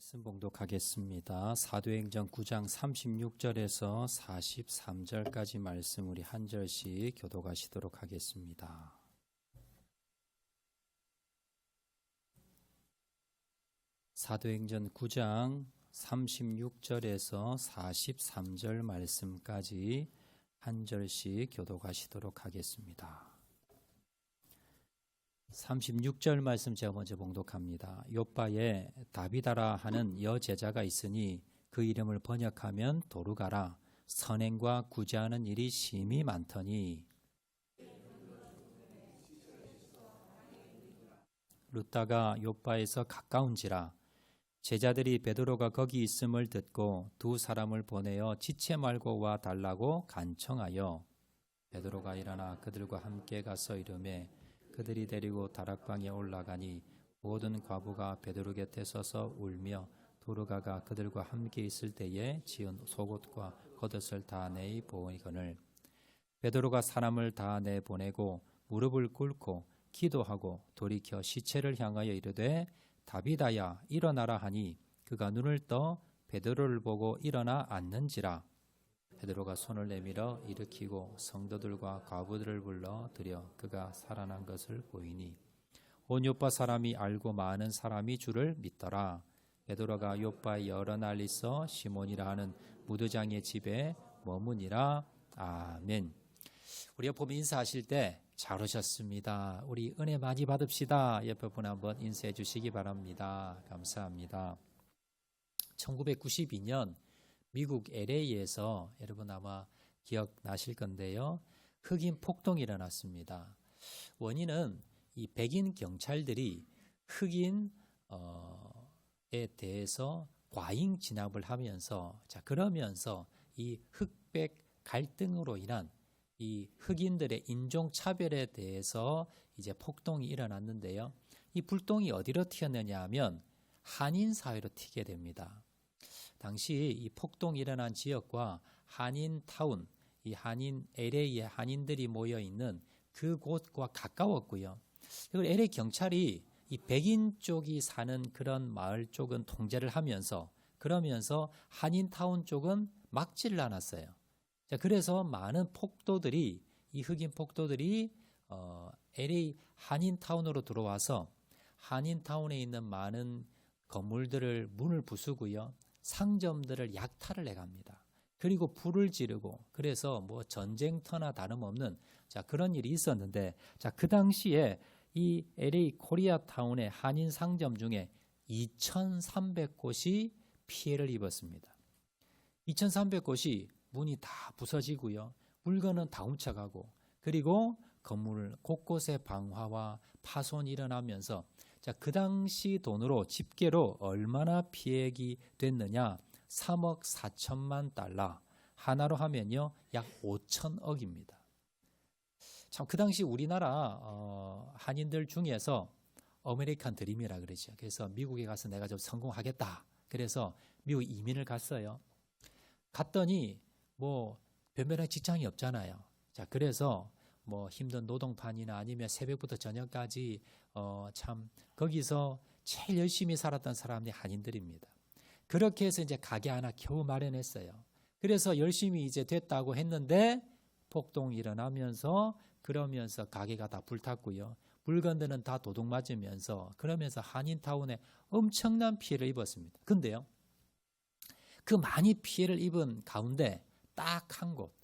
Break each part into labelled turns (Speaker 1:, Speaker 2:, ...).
Speaker 1: 말씀 봉독하겠습니다. 사도행전 9장 36절에서 43절까지 말씀 우리 한 절씩 교독하시도록 하겠습니다. 사도행전 9장 36절에서 43절 말씀까지 한 절씩 교독하시도록 하겠습니다. 36절 말씀 제가 먼저 봉독합니다. 욥바에 다비다라 하는 여제자가 있으니 그 이름을 번역하면 도르가라. 선행과 구제하는 일이 심히 많더니 룻다가 욥바에서 가까운지라. 제자들이 베드로가 거기 있음을 듣고 두 사람을 보내어 지체 말고 와 달라고 간청하여 베드로가 일어나 그들과 함께 가서 이르매 그들이 데리고 다락방에 올라가니 모든 과부가 베드로 곁에 서서 울며 도르가가 그들과 함께 있을 때에 지은 속옷과 겉옷을 다 내이 보이거늘 베드로가 사람을 다 내보내고 무릎을 꿇고 기도하고 돌이켜 시체를 향하여 이르되 다비다야 일어나라 하니 그가 눈을 떠 베드로를 보고 일어나 앉는지라. 베드로가 손을 내밀어 일으키고 성도들과 과부들을 불러 들여 그가 살아난 것을 보이니 온 욥바 사람이 알고 많은 사람이 주를 믿더라. 베드로가 욥바에 여러 날 있어 시몬이라 하는 무드장의 집에 머무니라. 아멘. 우리가 보면 인사하실 때 잘 오셨습니다. 우리 은혜 많이 받읍시다. 옆에 분 한번 인사해 주시기 바랍니다. 감사합니다. 1992년 미국 LA에서 여러분 아마 기억나실 건데요. 흑인 폭동이 일어났습니다. 원인은 이 백인 경찰들이 흑인에 대해서 과잉 진압을 하면서 그러면서 이 흑백 갈등으로 인한 이 흑인들의 인종 차별에 대해서 이제 폭동이 일어났는데요. 이 불똥이 어디로 튀었느냐 하면 한인 사회로 튀게 됩니다. 당시 이 폭동이 일어난 지역과 한인타운, 이 한인 LA의 한인들이 모여 있는 그곳과 가까웠고요. 그리고 LA 경찰이 이 백인 쪽이 사는 그런 마을 쪽은 통제를 하면서 그러면서 한인타운 쪽은 막지를 않았어요. 그래서 많은 폭도들이 이 흑인 폭도들이 LA 한인타운으로 들어와서 한인타운에 있는 많은 건물들을 문을 부수고요. 상점들을 약탈을 해갑니다. 그리고 불을 지르고 그래서 뭐 전쟁터나 다름없는 그런 일이 있었는데 그 당시에 이 LA 코리아타운의 한인 상점 중에 2,300곳이 피해를 입었습니다. 2,300곳이 문이 다 부서지고요. 물건은 다 훔쳐가고 그리고 건물 곳곳에 방화와 파손이 일어나면서 그 당시 돈으로 집계로 얼마나 피해가 됐느냐 3억 4천만 달러 하나로 하면요 약 5천억입니다. 참 그 당시 우리나라 한인들 중에서 아메리칸 드림이라 그러죠. 그래서 미국에 가서 내가 좀 성공하겠다. 그래서 미국 이민을 갔어요. 갔더니 뭐 변변한 직장이 없잖아요. 그래서 뭐 힘든 노동판이나 아니면 새벽부터 저녁까지 참 거기서 제일 열심히 살았던 사람이 한인들입니다. 그렇게 해서 이제 가게 하나 겨우 마련했어요. 그래서 열심히 이제 됐다고 했는데 폭동이 일어나면서 그러면서 가게가 다 불탔고요. 물건들은 다 도둑 맞으면서 그러면서 한인타운에 엄청난 피해를 입었습니다. 근데요. 그 많이 피해를 입은 가운데 딱 한 곳.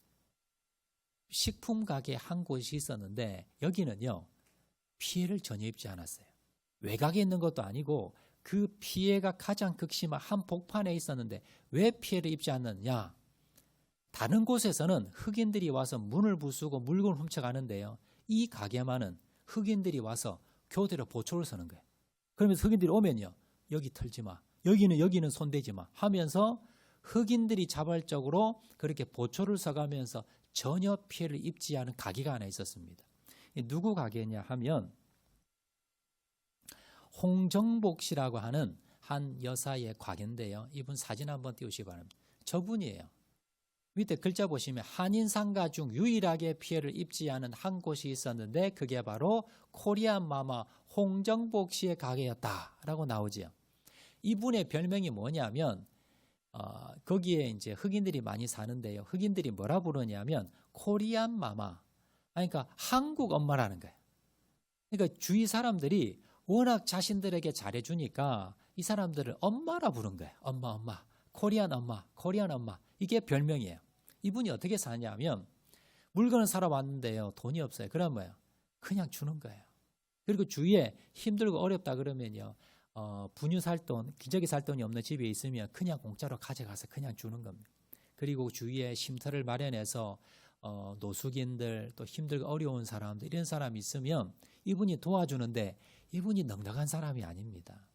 Speaker 1: 식품 가게 한 곳이 있었는데 여기는요 피해를 전혀 입지 않았어요. 외곽에 있는 것도 아니고 그 피해가 가장 극심한 한 복판에 있었는데 왜 피해를 입지 않느냐? 다른 곳에서는 흑인들이 와서 문을 부수고 물건을 훔쳐가는데요. 이 가게만은 흑인들이 와서 교대로 보초를 서는 거예요. 그러면서 흑인들이 오면요 여기 털지 마, 여기는 손대지 마 하면서 흑인들이 자발적으로 그렇게 보초를 서가면서 전혀 피해를 입지 않은 가게가 하나 있었습니다. 누구 가게냐 하면 홍정복 씨라고 하는 한 여사의 가게인데요. 이분 사진 한번 띄우시기 바랍니다. 저분이에요. 밑에 글자 보시면 한인 상가 중 유일하게 피해를 입지 않은 한 곳이 있었는데 그게 바로 코리안 마마 홍정복 씨의 가게였다라고 나오지요. 이분의 별명이 뭐냐면 거기에 이제 흑인들이 많이 사는데요. 흑인들이 뭐라 부르냐면 코리안 마마. 그러니까 한국 엄마라는 거예요. 그러니까 주위 사람들이 워낙 자신들에게 잘해주니까 이 사람들을 엄마라 부른 거예요. 엄마, 엄마. 코리안 엄마, 코리안 엄마. 이게 별명이에요. 이분이 어떻게 사냐면 물건을 사러 왔는데요. 돈이 없어요. 그럼 뭐예요? 그냥 주는 거예요. 그리고 주위에 힘들고 어렵다 그러면요. 분유 살 돈, 기저귀 살 돈이 없는 집에 있으면 그냥 공짜로 가져가서 그냥 주는 겁니다. 그리고 주위에 쉼터를 마련해서 노숙인들 또 힘들고 어려운 사람들 이런 사람이 있으면 이분이 도와주는데 이분이 넉넉한 사람이 아닙니다.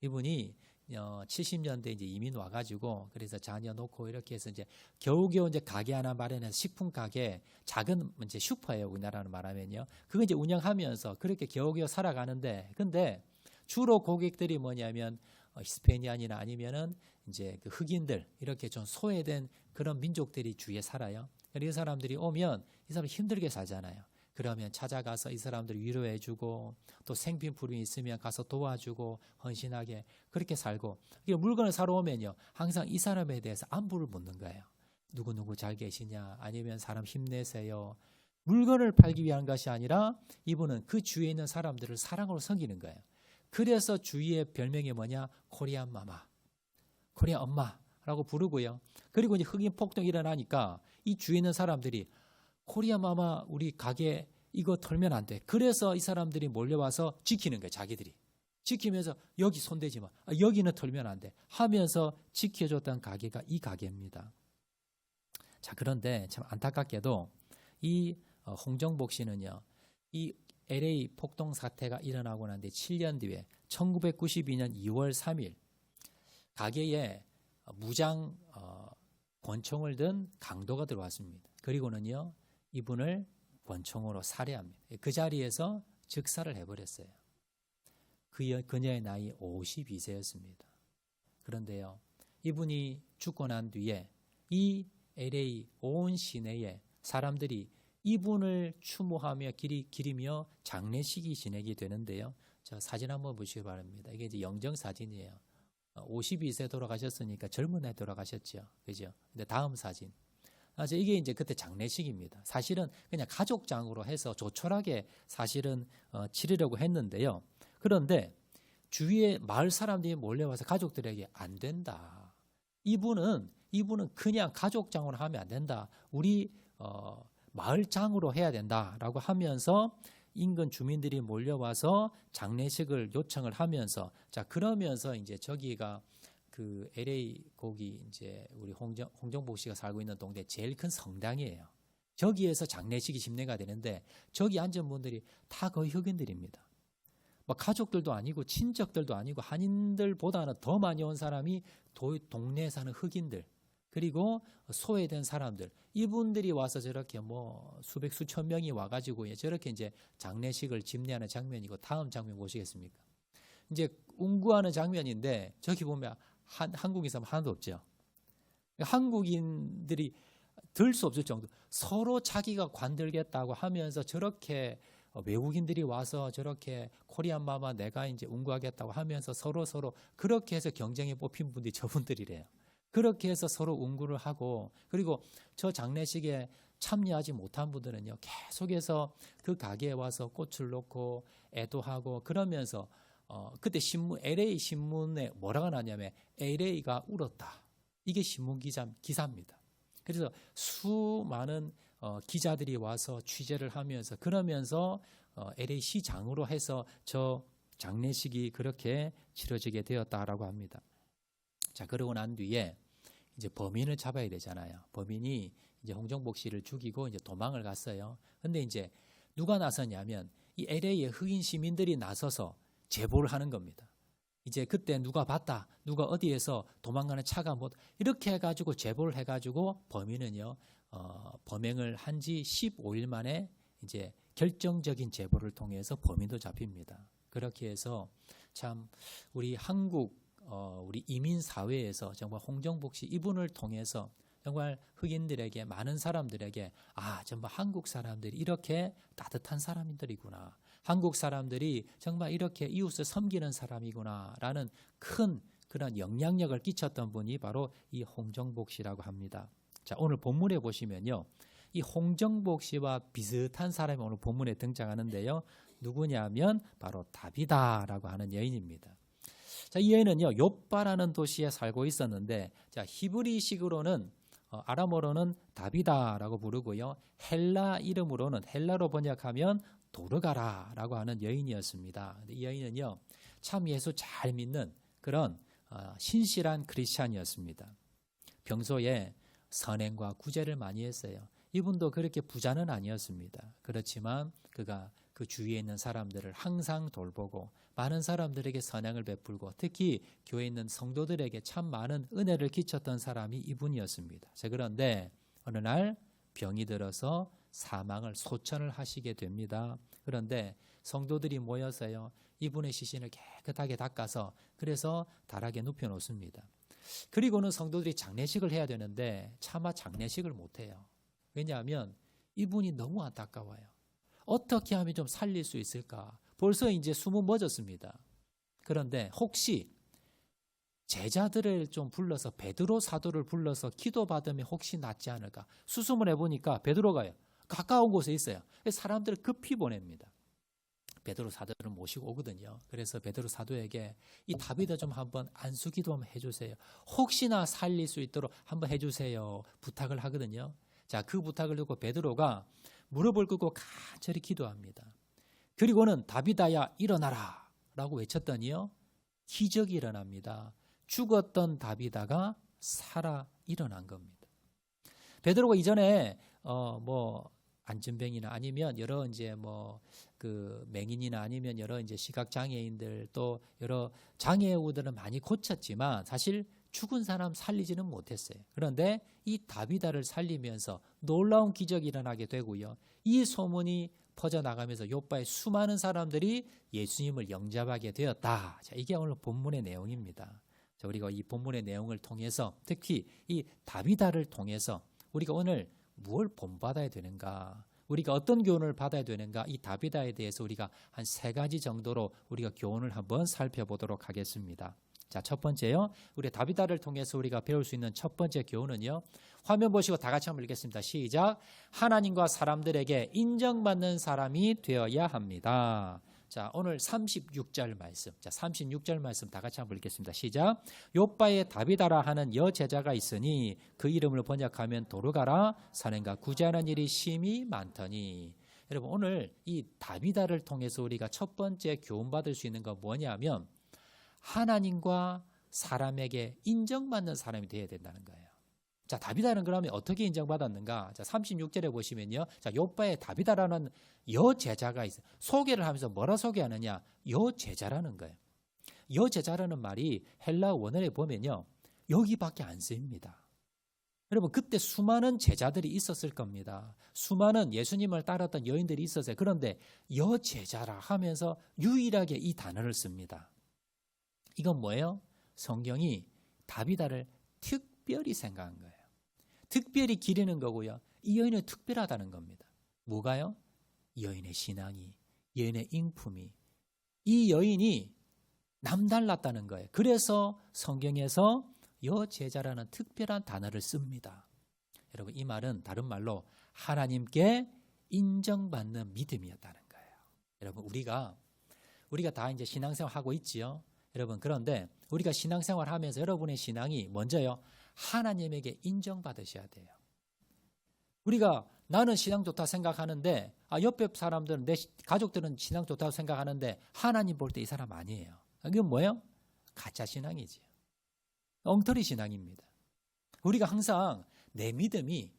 Speaker 1: 이분이 70년대 이제 이민 와가지고 그래서 자녀 놓고 이렇게 해서 이제 겨우겨우 이제 가게 하나 마련해서 식품 가게 작은 이제 슈퍼예요. 우리나라로 말하면요. 그거 이제 운영하면서 그렇게 겨우겨우 살아가는데 근데 주로 고객들이 뭐냐면 히스패니안이나 아니면은 이제 그 흑인들 이렇게 좀 소외된 그런 민족들이 주위에 살아요. 이 사람들이 오면 이 사람 힘들게 살잖아요. 그러면 찾아가서 이 사람들 위로해주고 또 생필품이 있으면 가서 도와주고 헌신하게 그렇게 살고 물건을 사러 오면요 항상 이 사람에 대해서 안부를 묻는 거예요. 누구누구 잘 계시냐 아니면 사람 힘내세요. 물건을 팔기 위한 것이 아니라 이분은 그 주위에 있는 사람들을 사랑으로 섬기는 거예요. 그래서 주위의 별명이 뭐냐 코리안 마마, 코리안 엄마라고 부르고요. 그리고 이제 흑인 폭동이 일어나니까 이 주위에 있는 사람들이 코리안 마마 우리 가게 이거 털면 안 돼. 그래서 이 사람들이 몰려와서 지키는 거예요. 자기들이. 지키면서 여기 손대지 마. 여기는 털면 안 돼. 하면서 지켜줬던 가게가 이 가게입니다. 자, 그런데 참 안타깝게도 이 홍정복 씨는요. 이 LA 폭동 사태가 일어나고 난 뒤 7년 뒤에 1992년 2월 3일 가게에 무장 권총을 든 강도가 들어왔습니다. 그리고는요. 이분을 권총으로 살해합니다. 그 자리에서 즉사를 해버렸어요. 그녀의 나이 52세였습니다. 그런데요. 이분이 죽고 난 뒤에 이 LA 온 시내에 사람들이 이분을 추모하며 기리며 장례식이 진행이 되는데요. 저 사진 한번 보시기 바랍니다. 이게 이제 영정 사진이에요. 52세 돌아가셨으니까 젊은 애 돌아가셨죠. 그죠? 근데 다음 사진. 이게 이제 그때 장례식입니다. 사실은 그냥 가족장으로 해서 조촐하게 사실은 치르려고 했는데요. 그런데 주위에 마을 사람들이 몰려와서 가족들에게 안 된다. 이분은 그냥 가족장으로 하면 안 된다. 우리 마을장으로 해야 된다라고 하면서 인근 주민들이 몰려와서 장례식을 요청을 하면서 자 그러면서 이제 저기가 그 LA 거기 이제 우리 홍정복 씨가 살고 있는 동네 제일 큰 성당이에요. 저기에서 장례식이 진행가 되는데 저기 앉은 분들이 다 거의 흑인들입니다. 뭐 가족들도 아니고 친척들도 아니고 한인들보다는 더 많이 온 사람이 동네에 사는 흑인들 그리고 소외된 사람들 이분들이 와서 저렇게 뭐 수백 수천 명이 와가지고 저렇게 이제 장례식을 집례하는 장면이고 다음 장면 보시겠습니까? 이제 운구하는 장면인데 저기 보면 한국인 사람 하나도 없죠. 한국인들이 들 수 없을 정도 서로 자기가 관들겠다고 하면서 저렇게 외국인들이 와서 저렇게 코리안 마마 내가 이제 운구하겠다고 하면서 서로 그렇게 해서 경쟁에 뽑힌 분들이 저분들이래요. 그렇게 해서 서로 운구를 하고 그리고 저 장례식에 참여하지 못한 분들은요 계속해서 그 가게에 와서 꽃을 놓고 애도하고 그러면서 그때 LA 신문에 뭐라고 나냐면 LA가 울었다. 이게 신문 기사입니다. 그래서 수많은 기자들이 와서 취재를 하면서 그러면서 LA 시장으로 해서 저 장례식이 그렇게 치러지게 되었다라고 합니다. 자, 그러고 난 뒤에 이제 범인을 잡아야 되잖아요. 범인이 이제 홍정복 씨를 죽이고 이제 도망을 갔어요. 근데 이제 누가 나섰냐면 이 LA의 흑인 시민들이 나서서 제보를 하는 겁니다. 이제 그때 누가 봤다, 누가 어디에서 도망가는 차가 뭐 이렇게 해가지고 제보를 해가지고 범인은요 범행을 한 지 15일 만에 이제 결정적인 제보를 통해서 범인도 잡힙니다. 그렇게 해서 참 우리 한국 우리 이민 사회에서 정말 홍정복 씨 이분을 통해서 정말 흑인들에게 많은 사람들에게 정말 한국 사람들이 이렇게 따뜻한 사람들이구나. 한국 사람들이 정말 이렇게 이웃을 섬기는 사람이구나라는 큰 그런 영향력을 끼쳤던 분이 바로 이 홍정복 씨라고 합니다. 자, 오늘 본문에 보시면요. 이 홍정복 씨와 비슷한 사람이 오늘 본문에 등장하는데요. 누구냐면 바로 다비다라고 하는 여인입니다. 자, 이 여인은요, 욥바라는 도시에 살고 있었는데, 자, 히브리식으로는 아람어로는 다비다라고 부르고요. 헬라 이름으로는 헬라로 번역하면 도르가라라고 하는 여인이었습니다. 이 여인은요, 참 예수 잘 믿는 그런 신실한 크리스찬이었습니다. 평소에 선행과 구제를 많이 했어요. 이분도 그렇게 부자는 아니었습니다. 그렇지만 그가 그 주위에 있는 사람들을 항상 돌보고 많은 사람들에게 선행을 베풀고 특히 교회에 있는 성도들에게 참 많은 은혜를 끼쳤던 사람이 이분이었습니다. 자, 그런데 어느 날 병이 들어서 사망을 소천을 하시게 됩니다. 그런데 성도들이 모여서요, 이분의 시신을 깨끗하게 닦아서 그래서 다락에 눕혀 놓습니다. 그리고는 성도들이 장례식을 해야 되는데 차마 장례식을 못해요. 왜냐하면 이분이 너무 안타까워요. 어떻게 하면 좀 살릴 수 있을까? 벌써 이제 숨은 멎었습니다. 그런데 혹시 제자들을 좀 불러서 베드로 사도를 불러서 기도받으면 혹시 낫지 않을까? 수소문 해보니까 베드로가요, 가까운 곳에 있어요. 사람들을 급히 보냅니다. 베드로 사도를 모시고 오거든요. 그래서 베드로 사도에게 이 다비다 좀 한번 안수기도 한번 해주세요. 혹시나 살릴 수 있도록 한번 해주세요. 부탁을 하거든요. 자, 그 부탁을 듣고 베드로가 무릎을 꿇고 간절히 기도합니다. 그리고는 다비다야 일어나라 라고 외쳤더니요, 기적이 일어납니다. 죽었던 다비다가 살아 일어난 겁니다. 베드로가 이전에 안전병이나 아니면 여러 이제 그 맹인이나 아니면 여러 이제 시각 장애인들 또 여러 장애우들은 많이 고쳤지만 사실 죽은 사람 살리지는 못했어요. 그런데 이 다비다를 살리면서 놀라운 기적이 일어나게 되고요. 이 소문이 퍼져나가면서 욥바의 수많은 사람들이 예수님을 영접하게 되었다. 자, 이게 오늘 본문의 내용입니다. 자, 우리가 이 본문의 내용을 통해서 특히 이 다비다를 통해서 우리가 오늘 무엇을 본받아야 되는가? 우리가 어떤 교훈을 받아야 되는가? 이 다비다에 대해서 우리가 한 3가지 정도로 우리가 교훈을 한번 살펴보도록 하겠습니다. 자, 첫 번째요. 우리 다비다를 통해서 우리가 배울 수 있는 첫 번째 교훈은요. 화면 보시고 다 같이 한번 읽겠습니다. 시작. 하나님과 사람들에게 인정받는 사람이 되어야 합니다. 자, 오늘 36절 말씀. 자, 36절 말씀 다 같이 한번 읽겠습니다. 시작. 욥바의 다비다라 하는 여제자가 있으니 그 이름을 번역하면 도르가라. 선행과 구제하는 일이 심히 많더니. 여러분, 오늘 이 다비다를 통해서 우리가 첫 번째 교훈받을 수 있는 건 뭐냐면 하나님과 사람에게 인정받는 사람이 되어야 된다는 거예요. 자, 다비다는 그러면 어떻게 인정받았는가? 자, 36절에 보시면요. 자, 욥바의 다비다라는 여제자가 있어요. 소개를 하면서 뭐라 소개하느냐? 여제자라는 거예요. 여제자라는 말이 헬라 원어에 보면요. 여기밖에 안 쓰입니다. 여러분, 그때 수많은 제자들이 있었을 겁니다. 수많은 예수님을 따랐던 여인들이 있었어요. 그런데 여제자라 하면서 유일하게 이 단어를 씁니다. 이건 뭐예요? 성경이 다비다를 특별히 생각한 거예요. 특별히 기리는 거고요. 이 여인은 특별하다는 겁니다. 뭐가요? 여인의 신앙이, 여인의 인품이, 이 여인이 남달랐다는 거예요. 그래서 성경에서 여제자라는 특별한 단어를 씁니다. 여러분, 이 말은 다른 말로 하나님께 인정받는 믿음이었다는 거예요. 여러분, 우리가 다 이제 신앙생활 하고 있지요. 여러분, 그런데 우리가 신앙생활 하면서 여러분의 신앙이 먼저요, 하나님에게 인정받으셔야 돼요. 우리가 나는 신앙 좋다 생각하는데 옆에 사람들은, 내 가족들은 신앙 좋다고 생각하는데 하나님 볼 때 이 사람 아니에요. 이건 뭐예요? 가짜 신앙이지요. 엉터리 신앙입니다. 우리가 항상 내 믿음이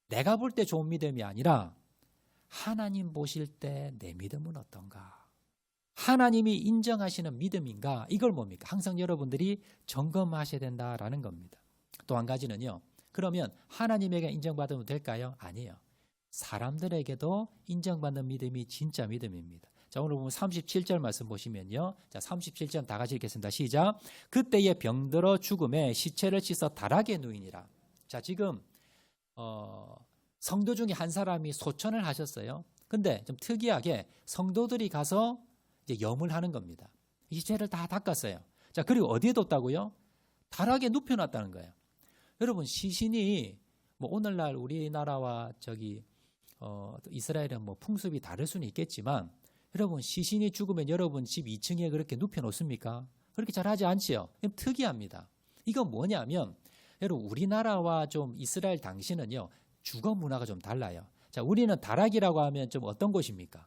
Speaker 1: 내가 볼 때 좋은 믿음이 아니라 하나님 보실 때 내 믿음은 어떤가? 하나님이 인정하시는 믿음인가? 이걸 뭡니까? 항상 여러분들이 점검하셔야 된다라는 겁니다. 또 한 가지는요. 그러면 하나님에게 인정받으면 될까요? 아니에요. 사람들에게도 인정받는 믿음이 진짜 믿음입니다. 자, 오늘 보면 37절 말씀 보시면요. 자, 37절 다 같이 읽겠습니다. 시작. 그때에 병들어 죽음에 시체를 씻어 다락에 누이니라. 자, 지금 성도 중에 한 사람이 소천을 하셨어요. 근데 좀 특이하게 성도들이 가서 이제 염을 하는 겁니다. 시체를 다 닦았어요. 자, 그리고 어디에 뒀다고요? 다락에 눕혀놨다는 거예요. 여러분 시신이 뭐 오늘날 우리나라와 이스라엘은 뭐 풍습이 다를 수는 있겠지만 여러분 시신이 죽으면 여러분 집 2층에 그렇게 눕혀놓습니까? 그렇게 잘 하지 않지요. 특이합니다. 이건 뭐냐면 여러분 우리나라와 좀 이스라엘 당시는요 주거 문화가 좀 달라요. 자, 우리는 다락이라고 하면 좀 어떤 곳입니까?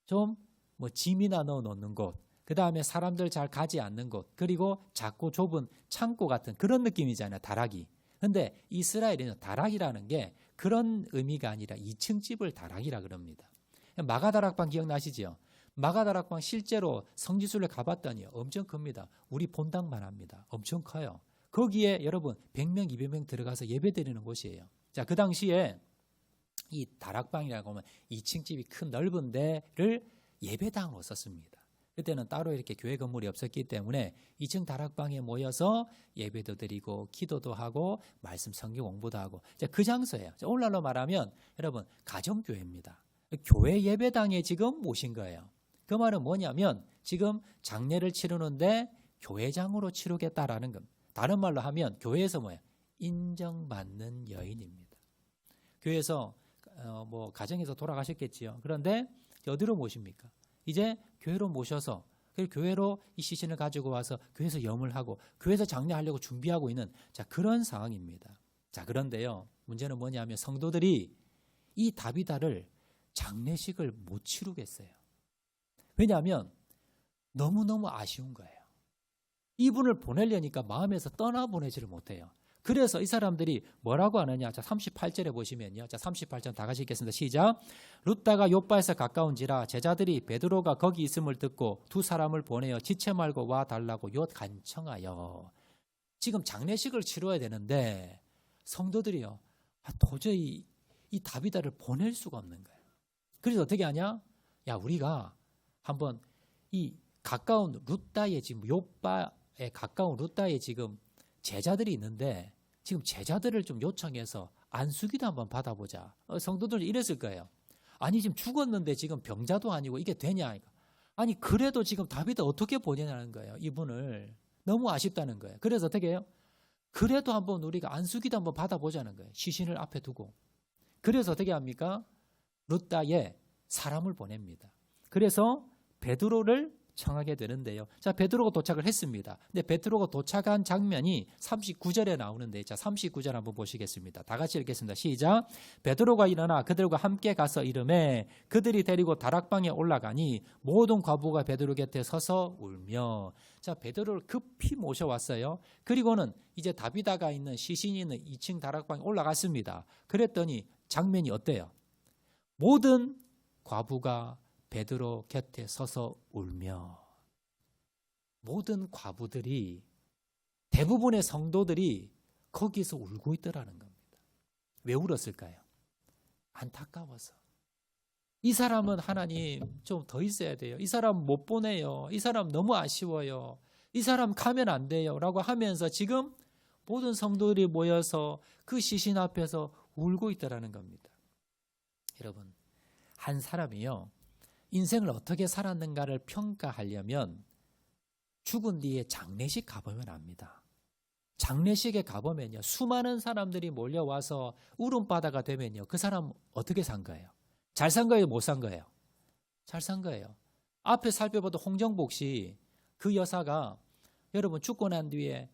Speaker 1: 좀 뭐 짐이나 넣어 놓는 곳, 그 다음에 사람들 잘 가지 않는 곳, 그리고 작고 좁은 창고 같은 그런 느낌이잖아요, 다락이. 근데 이스라엘에는 다락이라는 게 그런 의미가 아니라 2층 집을 다락이라 그럽니다. 마가다락방 기억나시죠? 마가다락방 실제로 성지순례 가봤더니 엄청 큽니다. 우리 본당만 합니다. 엄청 커요. 거기에 여러분 100명, 200명 들어가서 예배드리는 곳이에요. 자, 그 당시에 이 다락방이라고 하면 2층 집이 큰 넓은 데를 예배당으로 썼습니다. 그때는 따로 이렇게 교회 건물이 없었기 때문에 2층 다락방에 모여서 예배도 드리고 기도도 하고 말씀 성경 공부도 하고 그 장소예요. 오늘날로 말하면 여러분 가정교회입니다. 교회 예배당에 지금 모신 거예요. 그 말은 뭐냐면 지금 장례를 치르는데 교회장으로 치르겠다라는 겁니다. 다른 말로 하면 교회에서 뭐예요? 인정받는 여인입니다. 교회에서 뭐 가정에서 돌아가셨겠지요. 그런데 어디로 모십니까? 이제 교회로 모셔서 교회로 이 시신을 가지고 와서 교회에서 염을 하고 교회에서 장례하려고 준비하고 있는 그런 상황입니다. 자, 그런데요. 문제는 뭐냐면 성도들이 이 다비다를 장례식을 못 치르겠어요. 왜냐하면 너무너무 아쉬운 거예요. 이분을 보내려니까 마음에서 떠나보내지를 못해요. 그래서 이 사람들이 뭐라고 하느냐. 자, 38절에 보시면요. 자, 38절 다 같이 읽겠습니다. 시작. 룻다가 욥바에서 가까운지라 제자들이 베드로가 거기 있음을 듣고 두 사람을 보내어 지체 말고 와 달라고 요 간청하여. 지금 장례식을 치러야 되는데 성도들이요. 도저히 이 다비다를 보낼 수가 없는 거예요. 그래서 어떻게 하냐? 야, 우리가 한번 이 가까운 룻다에 지금 욥바에 가까운 룻다에 지금 제자들이 있는데 지금 제자들을 좀 요청해서 안수기도 한번 받아보자. 성도들 이랬을 거예요. 아니 지금 죽었는데 지금 병자도 아니고 이게 되냐. 아니 그래도 지금 다비다 어떻게 보내냐는 거예요. 이분을. 너무 아쉽다는 거예요. 그래서 어떻게 해요? 그래도 한번 우리가 안수기도 한번 받아보자는 거예요. 시신을 앞에 두고. 그래서 어떻게 합니까? 룻다에 사람을 보냅니다. 그래서 베드로를 청하게 되는데요. 자, 베드로가 도착을 했습니다. 근데 베드로가 도착한 장면이 39절에 나오는데, 자, 39절 한번 보시겠습니다. 다 같이 읽겠습니다. 시작. 베드로가 일어나 그들과 함께 가서 이르매 그들이 데리고 다락방에 올라가니 모든 과부가 베드로 곁에 서서 울며. 자, 베드로를 급히 모셔왔어요. 그리고는 이제 다비다가 있는 시신이 있는 2층 다락방에 올라갔습니다. 그랬더니 장면이 어때요? 모든 과부가 베드로 곁에 서서 울며. 모든 과부들이 대부분의 성도들이 거기서 울고 있더라는 겁니다. 왜 울었을까요? 안타까워서. 이 사람은 하나님 좀 더 있어야 돼요. 이 사람 못 보내요. 이 사람 너무 아쉬워요. 이 사람 가면 안 돼요. 라고 하면서 지금 모든 성도들이 모여서 그 시신 앞에서 울고 있더라는 겁니다. 여러분, 한 사람이요. 인생을 어떻게 살았는가를 평가하려면 죽은 뒤에 장례식 가보면 압니다. 장례식에 가보면요. 수많은 사람들이 몰려와서 울음바다가 되면요. 그 사람 어떻게 산 거예요? 잘 산 거예요? 못 산 거예요? 잘 산 거예요. 앞에 살펴봐도 홍정복 씨, 그 여사가 여러분 죽고 난 뒤에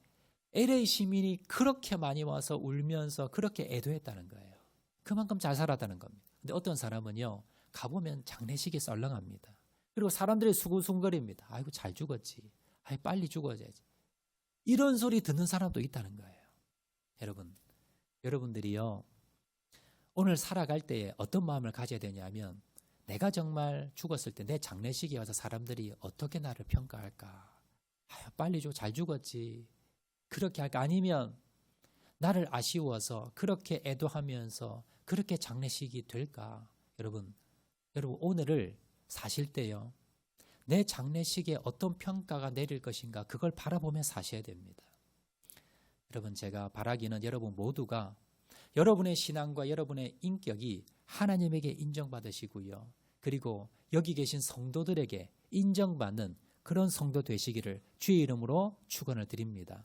Speaker 1: LA 시민이 그렇게 많이 와서 울면서 그렇게 애도했다는 거예요. 그만큼 잘 살았다는 겁니다. 근데 어떤 사람은요. 가보면 장례식이 썰렁합니다. 그리고 사람들이 수군숭거립니다. 아이고 잘 죽었지. 아이 빨리 죽어야지. 이런 소리 듣는 사람도 있다는 거예요. 여러분들이요. 오늘 살아갈 때에 어떤 마음을 가져야 되냐면 내가 정말 죽었을 때 내 장례식에 와서 사람들이 어떻게 나를 평가할까. 아유 빨리 잘 죽었지. 그렇게 할까. 아니면 나를 아쉬워서 그렇게 애도하면서 그렇게 장례식이 될까. 여러분 오늘을 사실 때요. 내 장례식에 어떤 평가가 내릴 것인가 그걸 바라보며 사셔야 됩니다. 여러분 제가 바라기는 여러분 모두가 여러분의 신앙과 여러분의 인격이 하나님에게 인정받으시고요. 그리고 여기 계신 성도들에게 인정받는 그런 성도 되시기를 주의 이름으로 축원을 드립니다.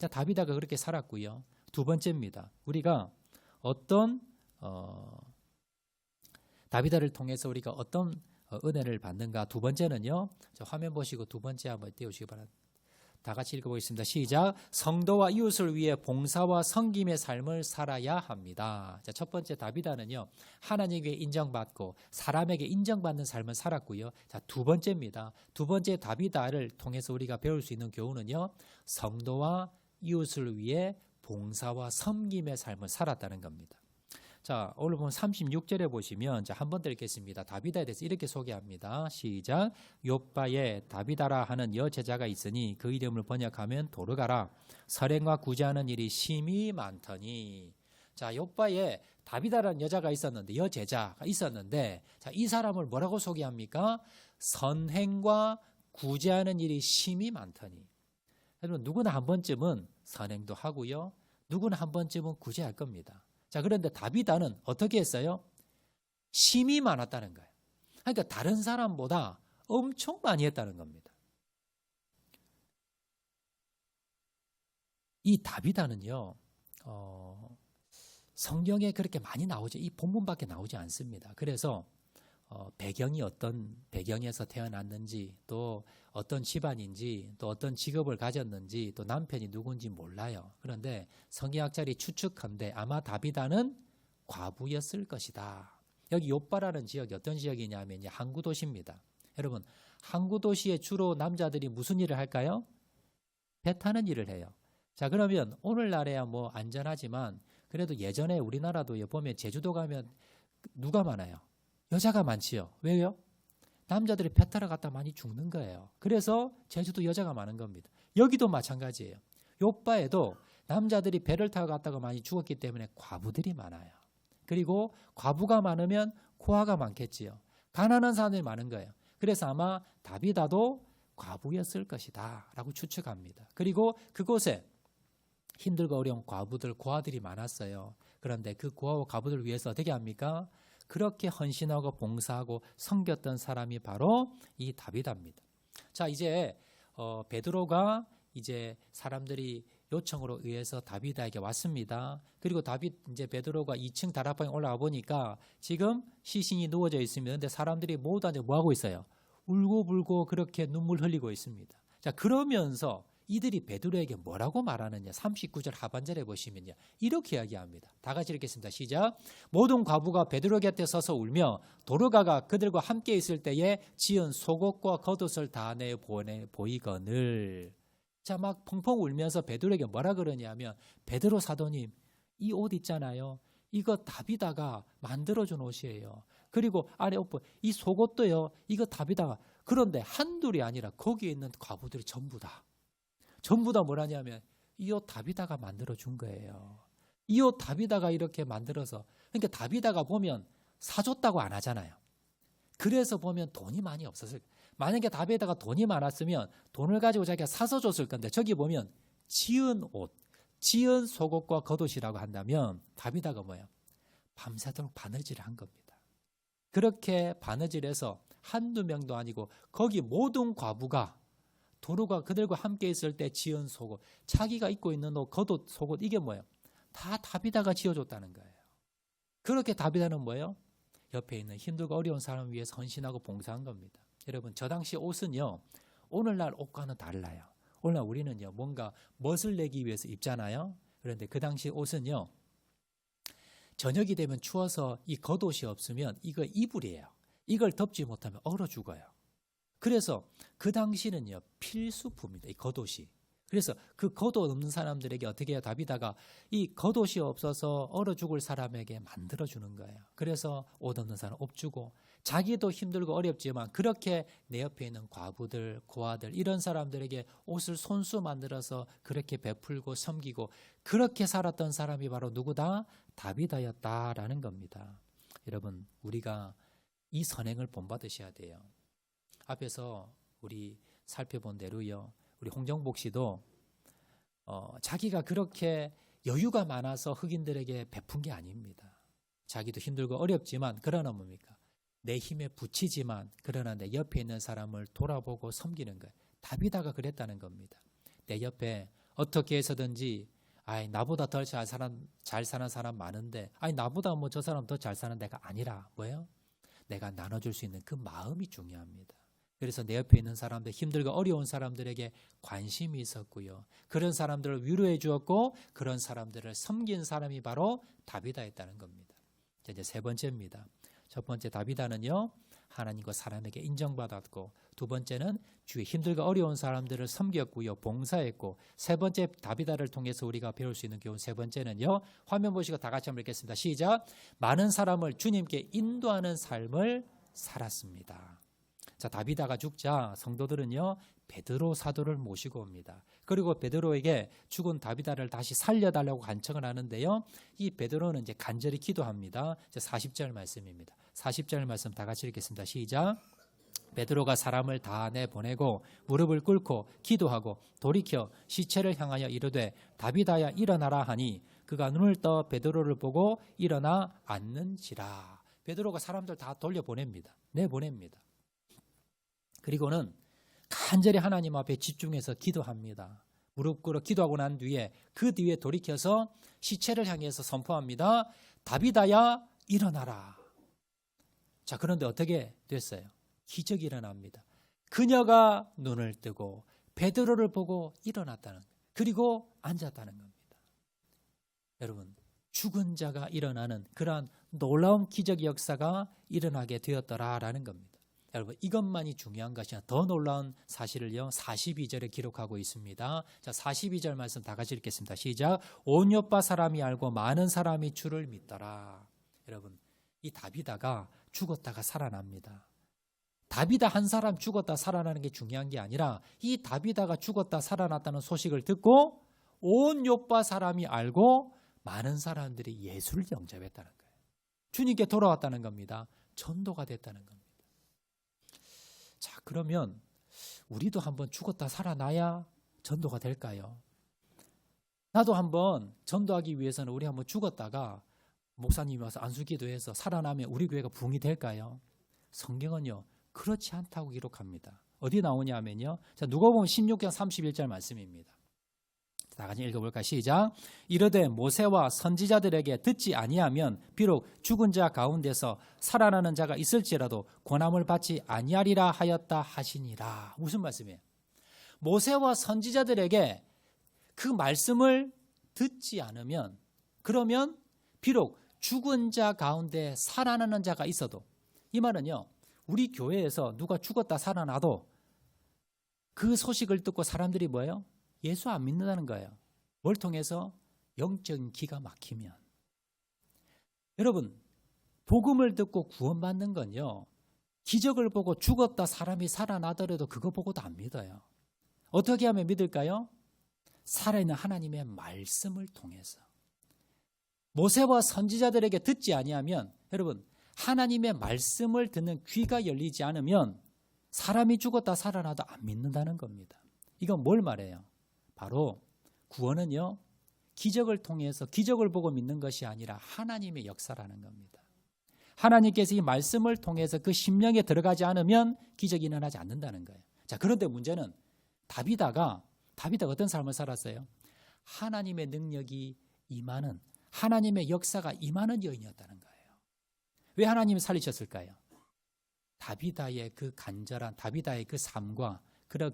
Speaker 1: 자, 다비다가 그렇게 살았고요. 두 번째입니다. 우리가 어떤 다비다를 통해서 우리가 어떤 은혜를 받는가. 두 번째는요. 자, 화면 보시고 두 번째 한번 띄워주시기 바랍니다. 다 같이 읽어보겠습니다. 시작. 성도와 이웃을 위해 봉사와 섬김의 삶을 살아야 합니다. 자, 첫 번째 다비다는요. 하나님에게 인정받고 사람에게 인정받는 삶을 살았고요. 자, 두 번째입니다. 두 번째 다비다를 통해서 우리가 배울 수 있는 교훈은요. 성도와 이웃을 위해 봉사와 섬김의 삶을 살았다는 겁니다. 자, 오늘 보면 36절에 보시면 자, 한 번 더 읽겠습니다. 다비다에 대해서 이렇게 소개합니다. 시작. 욥바에 다비다라 하는 여제자가 있으니 그 이름을 번역하면 도르가라. 선행과 구제하는 일이 심히 많더니. 자, 욥바에 다비다라는 여자가 있었는데 여제자가 있었는데 자, 이 사람을 뭐라고 소개합니까? 선행과 구제하는 일이 심히 많더니. 여러분 누구나 한 번쯤은 선행도 하고요. 누구나 한 번쯤은 구제할 겁니다. 자, 그런데 다비다는 어떻게 했어요? 심이 많았다는 거예요. 그러니까 다른 사람보다 엄청 많이 했다는 겁니다. 이 다비다는요, 성경에 그렇게 많이 나오죠. 이 본문밖에 나오지 않습니다. 그래서 배경이 어떤 배경에서 태어났는지, 또 어떤 집안인지, 또 어떤 직업을 가졌는지, 또 남편이 누군지 몰라요. 그런데 성경학자들이 추측한데 아마 다비다는 과부였을 것이다. 여기 욥바라는 지역이 어떤 지역이냐면 항구 도시입니다. 여러분, 항구 도시에 주로 남자들이 무슨 일을 할까요? 배 타는 일을 해요. 자, 그러면 오늘날에야 뭐 안전하지만 그래도 예전에 우리나라도 보면 제주도 가면 누가 많아요? 여자가 많지요. 왜요? 남자들이 배 타러 갔다 많이 죽는 거예요. 그래서 제주도 여자가 많은 겁니다. 여기도 마찬가지예요. 욥바에도 남자들이 배를 타고 갔다가 많이 죽었기 때문에 과부들이 많아요. 그리고 과부가 많으면 고아가 많겠지요. 가난한 사람들이 많은 거예요. 그래서 아마 다비다도 과부였을 것이다 라고 추측합니다. 그리고 그곳에 힘들고 어려운 과부들, 고아들이 많았어요. 그런데 그 고아와 과부들을 위해서 어떻게 합니까? 그렇게 헌신하고 봉사하고 섬겼던 사람이 바로 이 다비다입니다. 자, 이제 베드로가 이제 사람들이 요청으로 의해서 다비다에게 왔습니다. 그리고 이제 베드로가 2층 다락방에 올라와 보니까 지금 시신이 누워져 있습니다. 그런데 사람들이 모두 뭐 하고 있어요? 울고불고 그렇게 눈물 흘리고 있습니다. 자, 그러면서 이들이 베드로에게 뭐라고 말하느냐? 39절 하반절에 보시면요. 이렇게 이야기합니다. 다 같이 읽겠습니다. 시작. 모든 과부가 베드로 곁에 서서 울며 도르가가 그들과 함께 있을 때에 지은 속옷과 겉옷을 다 내 보이거늘. 자, 막 펑펑 울면서 베드로에게 뭐라 그러냐면 베드로 사도님, 이 옷 있잖아요. 이거 다비다가 만들어준 옷이에요. 그리고 안에 옷, 이 속옷도요. 이거 다비다가. 그런데 한둘이 아니라 거기에 있는 과부들이 전부 다 뭐라냐면 이 옷 다비다가 만들어준 거예요. 이 옷 다비다가 이렇게 만들어서. 그러니까 다비다가 보면 사줬다고 안 하잖아요. 그래서 보면 돈이 많이 없었을 거예요. 만약에 다비다가 돈이 많았으면 돈을 가지고 자기가 사서 줬을 건데 저기 보면 지은 옷, 지은 속옷과 겉옷이라고 한다면 다비다가 뭐예요? 밤새도록 바느질을 한 겁니다. 그렇게 바느질해서 한두 명도 아니고 거기 모든 과부가 도르가 그들과 함께 있을 때 지은 속옷, 자기가 입고 있는 옷, 겉옷, 속옷 이게 뭐예요? 다 다비다가 지어줬다는 거예요. 그렇게 다비다는 뭐예요? 옆에 있는 힘들고 어려운 사람을 위해서 헌신하고 봉사한 겁니다. 여러분, 저 당시 옷은요, 오늘날 옷과는 달라요. 오늘날 우리는요, 뭔가 멋을 내기 위해서 입잖아요. 그런데 그 당시 옷은요, 저녁이 되면 추워서 이 겉옷이 없으면 이거 이불이에요. 이걸 덮지 못하면 얼어 죽어요. 그래서 그 당시는요, 필수품입니다. 이 겉옷이. 그래서 그 겉옷 없는 사람들에게 어떻게 해요? 다비다가 이 겉옷이 없어서 얼어 죽을 사람에게 만들어주는 거예요. 그래서 옷 없는 사람 옷 주고, 자기도 힘들고 어렵지만 그렇게 내 옆에 있는 과부들, 고아들 이런 사람들에게 옷을 손수 만들어서 그렇게 베풀고 섬기고 그렇게 살았던 사람이 바로 누구다? 다비다였다라는 겁니다. 여러분, 우리가 이 선행을 본받으셔야 돼요. 앞에서 우리 살펴본 대로요. 우리 홍정복 씨도 자기가 그렇게 여유가 많아서 흑인들에게 베푼 게 아닙니다. 자기도 힘들고 어렵지만 그러나 뭡니까? 내 힘에 부치지만 그러나 내 옆에 있는 사람을 돌아보고 섬기는 거예요. 다비다가 그랬다는 겁니다. 내 옆에 어떻게 해서든지 나보다 더 잘 사는 사람 많은데 나보다 뭐 저 사람 더 잘 사는 데가 아니라 뭐예요? 내가 나눠줄 수 있는 그 마음이 중요합니다. 그래서 내 옆에 있는 사람들, 힘들고 어려운 사람들에게 관심이 있었고요. 그런 사람들을 위로해 주었고 그런 사람들을 섬긴 사람이 바로 다비다였다는 겁니다. 이제 세 번째입니다. 첫 번째 다비다는요. 하나님과 사람에게 인정받았고 두 번째는 주위 힘들고 어려운 사람들을 섬겼고요. 봉사했고 세 번째 다비다를 통해서 우리가 배울 수 있는 교훈 세 번째는요. 화면 보시고 다 같이 한번 읽겠습니다. 시작. 많은 사람을 주님께 인도하는 삶을 살았습니다. 자, 다비다가 죽자 성도들은요. 베드로 사도를 모시고 옵니다. 그리고 베드로에게 죽은 다비다를 다시 살려달라고 간청을 하는데요. 이 베드로는 이제 간절히 기도합니다. 40절 말씀입니다. 40절 말씀 다 같이 읽겠습니다. 시작. 베드로가 사람을 다 내보내고 무릎을 꿇고 기도하고 돌이켜 시체를 향하여 이르되 다비다야 일어나라 하니 그가 눈을 떠 베드로를 보고 일어나 앉는지라. 베드로가 사람들 다 돌려보냅니다. 내보냅니다. 그리고는 간절히 하나님 앞에 집중해서 기도합니다. 무릎 꿇어 기도하고 난 뒤에 그 뒤에 돌이켜서 시체를 향해서 선포합니다. 다비다야 일어나라. 자, 그런데 어떻게 됐어요? 기적이 일어납니다. 그녀가 눈을 뜨고 베드로를 보고 일어났다는 거예요. 그리고 앉았다는 겁니다. 여러분, 죽은 자가 일어나는 그러한 놀라운 기적 역사가 일어나게 되었더라라는 겁니다. 여러분, 이것만이 중요한 것이 아니라 더 놀라운 사실을요 42절에 기록하고 있습니다. 자, 42절 말씀 다 같이 읽겠습니다. 시작. 온 요파 사람이 알고 많은 사람이 주를 믿더라. 여러분, 이 다비다가 죽었다가 살아납니다. 다비다 한 사람 죽었다 살아나는 게 중요한 게 아니라 이 다비다가 죽었다 살아났다는 소식을 듣고 온 요파 사람이 알고 많은 사람들이 예수를 영접했다는 거예요. 주님께 돌아왔다는 겁니다. 전도가 됐다는 겁니다. 자, 그러면 우리도 한번 죽었다 살아나야 전도가 될까요? 나도 한번 전도하기 위해서는 우리 한번 죽었다가 목사님이 와서 안수기도해서 살아나면 우리 교회가 부흥이 될까요? 성경은요 그렇지 않다고 기록합니다. 어디 나오냐 하면요. 자, 누가복음 16장 31절 말씀입니다. 다 같이 읽어볼까? 시작. 이르되 모세와 선지자들에게 듣지 아니하면 비록 죽은 자 가운데서 살아나는 자가 있을지라도 권함을 받지 아니하리라 하였다 하시니라. 무슨 말씀이에요? 모세와 선지자들에게 그 말씀을 듣지 않으면 그러면 비록 죽은 자 가운데 살아나는 자가 있어도 이 말은요. 우리 교회에서 누가 죽었다 살아나도 그 소식을 듣고 사람들이 뭐예요? 예수 안 믿는다는 거예요. 뭘 통해서? 영적인 기가 막히면. 여러분, 복음을 듣고 구원받는 건요. 기적을 보고 죽었다 사람이 살아나더라도 그거 보고도 안 믿어요. 어떻게 하면 믿을까요? 살아있는 하나님의 말씀을 통해서. 모세와 선지자들에게 듣지 아니하면 여러분 하나님의 말씀을 듣는 귀가 열리지 않으면 사람이 죽었다 살아나도 안 믿는다는 겁니다. 이건 뭘 말해요? 바로 구원은요 기적을 통해서 기적을 보고 믿는 것이 아니라 하나님의 역사라는 겁니다. 하나님께서 이 말씀을 통해서 그 심령에 들어가지 않으면 기적이 일어나지 않는다는 거예요. 자, 그런데 문제는 다비다가 어떤 삶을 살았어요? 하나님의 능력이 임하는 하나님의 역사가 임하는 여인이었다는 거예요. 왜 하나님이 살리셨을까요? 다비다의 그 간절한 다비다의 그 삶과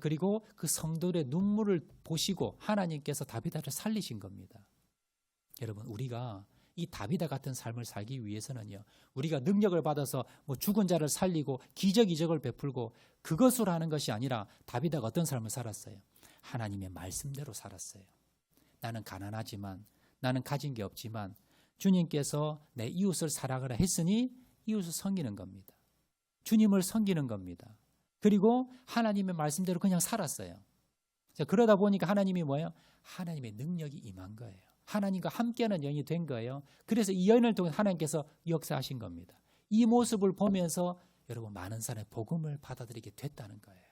Speaker 1: 그리고 그 성도의 눈물을 보시고 하나님께서 다비다를 살리신 겁니다. 여러분, 우리가 이 다비다 같은 삶을 살기 위해서는요. 우리가 능력을 받아서 뭐 죽은 자를 살리고 기적을 베풀고 그것으로 하는 것이 아니라 다비다가 어떤 삶을 살았어요? 하나님의 말씀대로 살았어요. 나는 가난하지만 나는 가진 게 없지만 주님께서 내 이웃을 사랑하라 했으니 이웃을 섬기는 겁니다. 주님을 섬기는 겁니다. 그리고 하나님의 말씀대로 그냥 살았어요. 자, 그러다 보니까 하나님이 뭐예요? 하나님의 능력이 임한 거예요. 하나님과 함께하는 여인이 된 거예요. 그래서 이 여인을 통해 하나님께서 역사하신 겁니다. 이 모습을 보면서 여러분 많은 사람의 복음을 받아들이게 됐다는 거예요.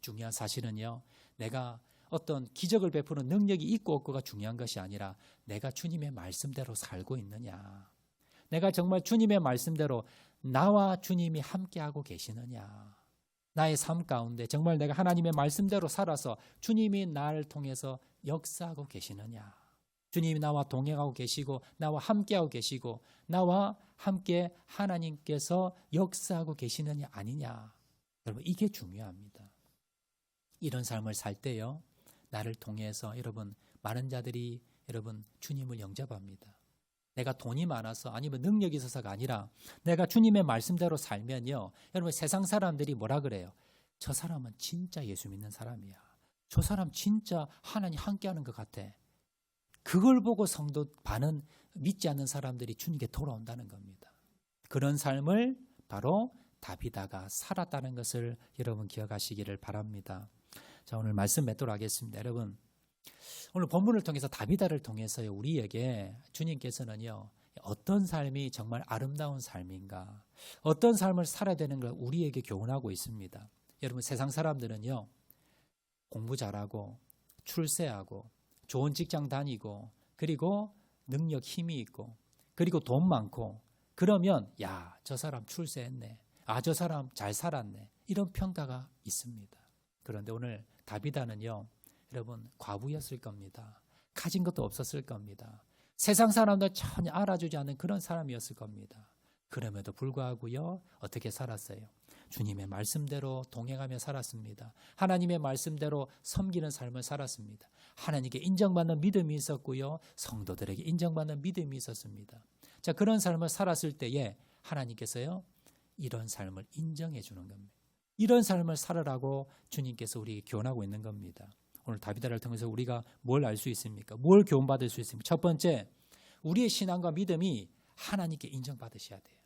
Speaker 1: 중요한 사실은요. 내가 어떤 기적을 베푸는 능력이 있고 없고가 중요한 것이 아니라 내가 주님의 말씀대로 살고 있느냐. 내가 정말 주님의 말씀대로 나와 주님이 함께하고 계시느냐. 나의 삶 가운데 정말 내가 하나님의 말씀대로 살아서 주님이 나를 통해서 역사하고 계시느냐? 주님이 나와 동행하고 계시고 나와 함께하고 계시고 나와 함께 하나님께서 역사하고 계시느냐 아니냐? 여러분 이게 중요합니다. 이런 삶을 살 때요. 나를 통해서 여러분 많은 자들이 여러분 주님을 영접합니다. 내가 돈이 많아서 아니면 능력이 있어서가 아니라 내가 주님의 말씀대로 살면요. 여러분 세상 사람들이 뭐라 그래요? 저 사람은 진짜 예수 믿는 사람이야. 저 사람 진짜 하나님 함께하는 것 같아. 그걸 보고 성도 반은 믿지 않는 사람들이 주님께 돌아온다는 겁니다. 그런 삶을 바로 다비다가 살았다는 것을 여러분 기억하시기를 바랍니다. 자, 오늘 말씀 맺도록 하겠습니다. 여러분 오늘 본문을 통해서 다비다를 통해서 우리에게 주님께서는요 어떤 삶이 정말 아름다운 삶인가, 어떤 삶을 살아야 되는 걸 우리에게 교훈하고 있습니다. 여러분 세상 사람들은요 공부 잘하고 출세하고 좋은 직장 다니고 그리고 능력 힘이 있고 그리고 돈 많고 그러면 야, 저 사람 출세했네, 아, 저 사람 잘 살았네, 이런 평가가 있습니다. 그런데 오늘 다비다는요 여러분 과부였을 겁니다. 가진 것도 없었을 겁니다. 세상 사람들 전혀 알아주지 않는 그런 사람이었을 겁니다. 그럼에도 불구하고요 어떻게 살았어요? 주님의 말씀대로 동행하며 살았습니다. 하나님의 말씀대로 섬기는 삶을 살았습니다. 하나님께 인정받는 믿음이 있었고요 성도들에게 인정받는 믿음이 있었습니다. 자, 그런 삶을 살았을 때에 하나님께서요 이런 삶을 인정해 주는 겁니다. 이런 삶을 살아라고 주님께서 우리에게 교훈하고 있는 겁니다. 오늘 다비다를 통해서 우리가 뭘 알 수 있습니까? 뭘 교훈받을 수 있습니까? 첫 번째, 우리의 신앙과 믿음이 하나님께 인정받으셔야 돼요.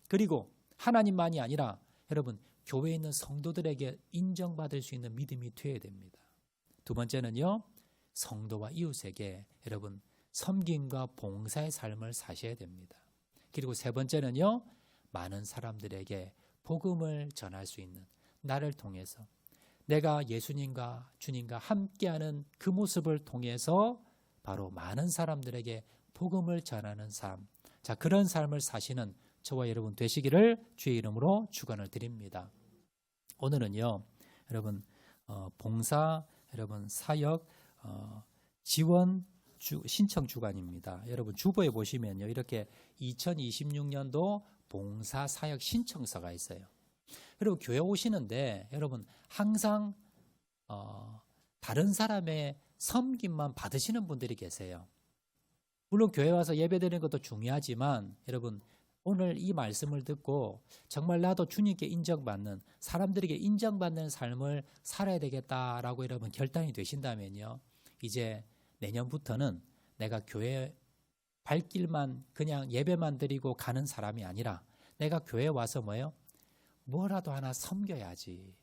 Speaker 1: 그리고 하나님만이 아니라 여러분 교회에 있는 성도들에게 인정받을 수 있는 믿음이 되어야 됩니다. 두 번째는요, 성도와 이웃에게 여러분 섬김과 봉사의 삶을 사셔야 됩니다. 그리고 세 번째는요, 많은 사람들에게 복음을 전할 수 있는 나를 통해서 내가 예수님과 주님과 함께하는 그 모습을 통해서 바로 많은 사람들에게 복음을 전하는 삶, 자, 그런 삶을 사시는 저와 여러분 되시기를 주의 이름으로 축원을 드립니다. 오늘은요 여러분 봉사 여러분 사역 지원 신청 주간입니다. 여러분 주보에 보시면요 이렇게 2026년도 봉사 사역 신청서가 있어요. 그리고 교회 오시는데 여러분 항상 다른 사람의 섬김만 받으시는 분들이 계세요. 물론 교회 와서 예배드리는 것도 중요하지만 여러분 오늘 이 말씀을 듣고 정말 나도 주님께 인정받는, 사람들에게 인정받는 삶을 살아야 되겠다라고 여러분 결단이 되신다면요, 이제 내년부터는 내가 교회 발길만 그냥 예배만 드리고 가는 사람이 아니라 내가 교회에 와서 뭐라도 하나 섬겨야지,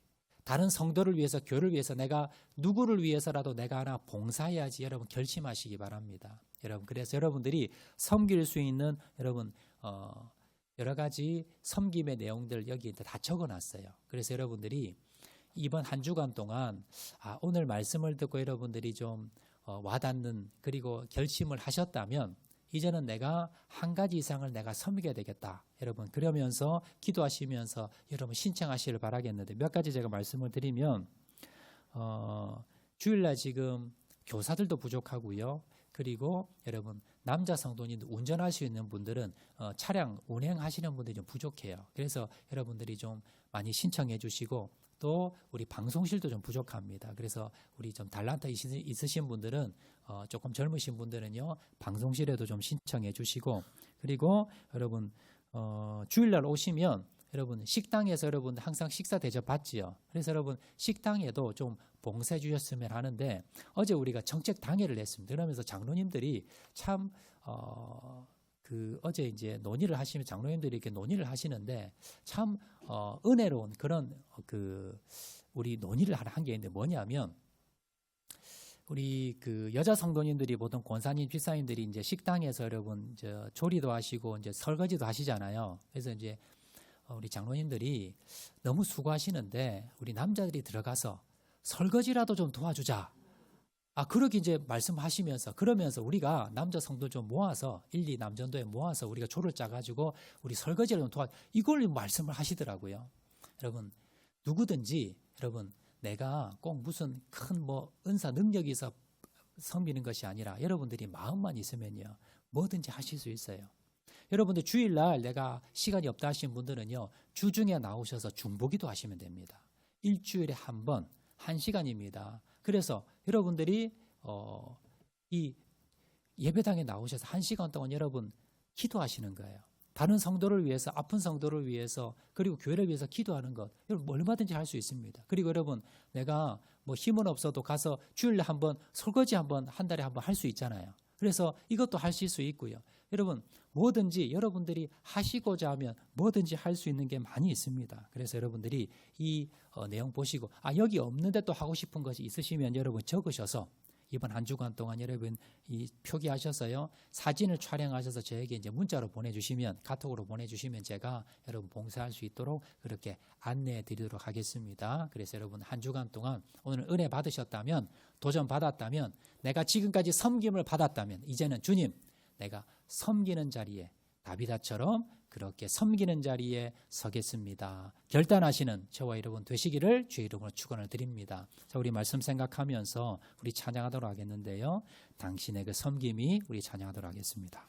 Speaker 1: 다른 성도를 위해서, 교회를 위해서 내가 누구를 위해서라도 내가 하나 봉사해야지 여러분 결심하시기 바랍니다. 여러분, 그래서 여러분들이 섬길 수 있는 여러분 여러 가지 섬김의 내용들 여기 다 적어놨어요. 그래서 여러분들이 이번 한 주간 동안 오늘 말씀을 듣고 여러분들이 좀 와닿는 그리고 결심을 하셨다면 이제는 내가 한 가지 이상을 내가 섬겨야 되겠다. 여러분 그러면서 기도하시면서 여러분 신청하시길 바라겠는데 몇 가지 제가 말씀을 드리면 주일날 지금 교사들도 부족하고요. 그리고 여러분 남자 성도님 운전할 수 있는 분들은 차량 운행하시는 분들이 좀 부족해요. 그래서 여러분들이 좀 많이 신청해 주시고 또 우리 방송실도 좀 부족합니다. 그래서 우리 좀 달란트 있으신 분들은 조금 젊으신 분들은요 방송실에도 좀 신청해 주시고, 그리고 여러분 주일날 오시면 여러분 식당에서 여러분 항상 식사 대접 받지요. 그래서 여러분 식당에도 좀 봉사해 주셨으면 하는데 어제 우리가 정책 당회를 했습니다. 그러면서 장로님들이 참 어제 이제 논의를 하시면 장로님들이 이렇게 논의를 하시는데 참 은혜로운 그런 우리 논의를 한 게 있는데 뭐냐면 우리 여자 성도님들이 보통 권사님, 집사님들이 이제 식당에서 여러분 조리도 하시고 이제 설거지도 하시잖아요. 그래서 이제 우리 장로님들이 너무 수고하시는데 우리 남자들이 들어가서 설거지라도 좀 도와주자. 그렇게 이제 말씀하시면서 그러면서 우리가 남자 성도 좀 모아서 1, 2 남전도에 모아서 우리가 조를 짜가지고 우리 설거지를 좀 이걸 말씀을 하시더라고요. 여러분 누구든지 여러분 내가 꼭 무슨 큰 은사 능력이 있어 섬기는 것이 아니라 여러분들이 마음만 있으면요, 뭐든지 하실 수 있어요. 여러분들 주일날 내가 시간이 없다 하시는 분들은요, 주중에 나오셔서 중보기도 하시면 됩니다. 일주일에 한 번, 1시간입니다. 그래서 여러분들이 이 예배당에 나오셔서 1시간 동안 여러분 기도하시는 거예요. 다른 성도를 위해서, 아픈 성도를 위해서, 그리고 교회를 위해서 기도하는 것, 여러분 얼마든지 할 수 있습니다. 그리고 여러분, 내가 뭐 힘은 없어도 가서 주일에 한 번, 설거지 한 번, 한 달에 한 번 할 수 있잖아요. 그래서 이것도 하실 수 있고요. 여러분, 뭐든지 여러분들이 하시고자 하면 뭐든지 할 수 있는 게 많이 있습니다. 그래서 여러분들이 이 내용 보시고, 여기 없는데 또 하고 싶은 것이 있으시면 여러분 적으셔서 이번 한 주간 동안 여러분 이 표기하셔서요, 사진을 촬영하셔서 저에게 이제 문자로 보내주시면, 카톡으로 보내주시면 제가 여러분 봉사할 수 있도록 그렇게 안내해 드리도록 하겠습니다. 그래서 여러분 한 주간 동안 오늘 은혜 받으셨다면, 도전 받았다면, 내가 지금까지 섬김을 받았다면, 이제는 주님, 내가 섬기는 자리에 다비다처럼 그렇게 섬기는 자리에 서겠습니다. 결단하시는 저와 여러분 되시기를 주의 이름으로 축원을 드립니다. 자, 우리 말씀 생각하면서 우리 찬양하도록 하겠는데요, 당신의 그 섬김이 우리 찬양하도록 하겠습니다.